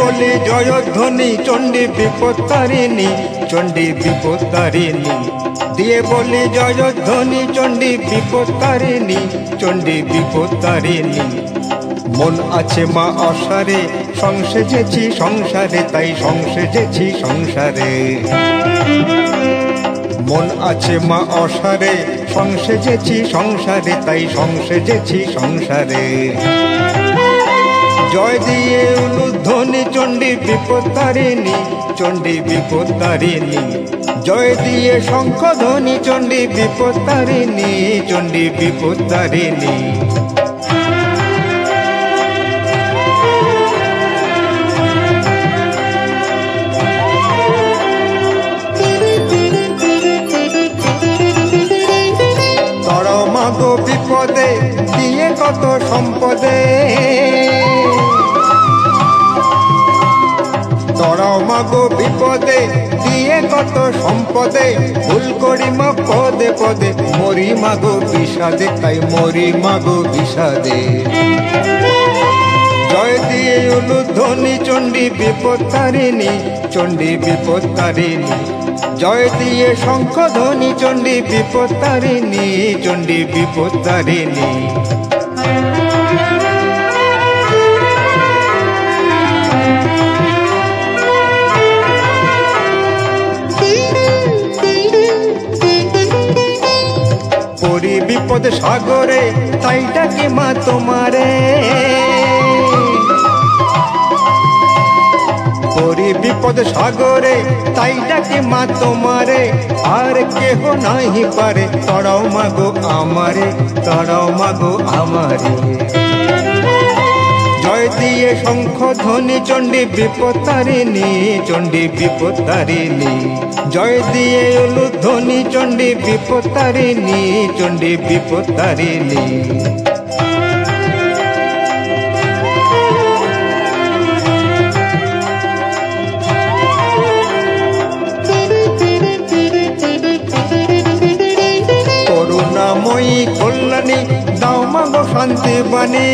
বলি জয়ধ্বনি চণ্ডী বিপত্তারিণী, চণ্ডী বিপত্তারিণী। দিয়ে বলি জয়ধ্বনি চণ্ডী বিপত্তারিণী, চণ্ডী বিপত্তারিণী। মন আছে মা অসারে, সংসেজেছি সংসারে, তাই সংসেজেছি সংসারে। মন আছে মা অসারে, সংসেজেছি সংসারে, তাই সংসেজেছি সংসারে। জয় দিয়ে উলুধ্বনি চণ্ডী বিপত্তারিণী, চণ্ডী বিপত্তারিণী। জয় দিয়ে শঙ্খধ্বনি চণ্ডী বিপত্তারিণী, চণ্ডী বিপত্তারিণী। তরাও মাগো বিপদে দিয়ে কত সম্পদে, তরাও মাগো বিপদে দিয়ে কত সম্পদে। ভুল করি মা পদে পদে, মরি মাগো বিষাদে, তাই মরি মাগো বিষাদে। জয় দিয়ে উলুধ্বনি চণ্ডী বিপত্তারিণী, চণ্ডী বিপত্তারিণী। জয় দিয়ে শঙ্খধ্বনি চণ্ডী বিপত্তারিণী, চণ্ডী বিপত্তারিণী। পরি বিপদ সাগরে, তাই ডাকি মা তোমারে। পরি বিপদ সাগরে, তাই ডাকি মা তোমারে। আর কেহ নাহি পারে, তরাও মাগো আমারে, তরাও মাগো আমারে। জয় দিয়ে শঙ্খধ্বনি চণ্ডী বিপত্তারিণী, চণ্ডী বিপত্তারিণী। জয় দিয়ে উলুধ্বনি চণ্ডী বিপত্তারিণী, চণ্ডী বিপত্তারিণী। করুণাময়ী কল্যাণী, দাও মাগো শান্তি বাণী।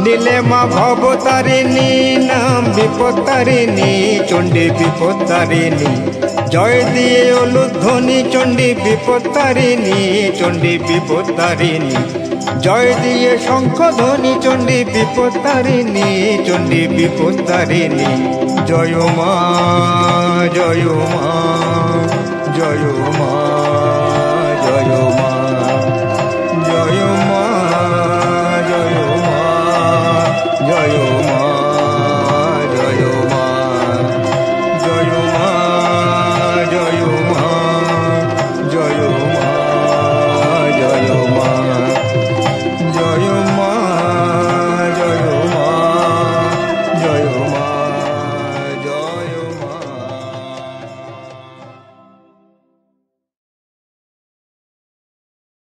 নীলে মা ভবতারিণী, নাম বিপত্তারিণী, চণ্ডী বিপত্তারিণী। জয় দিয়ে উলুধ্বনি চণ্ডী বিপত্তারিণী, চণ্ডী বিপত্তারিণী। জয় দিয়ে শঙ্খধ্বনি চণ্ডী বিপত্তারিণী, চণ্ডী বিপত্তারিণী। জয় মা, জয় মা, জয় মা।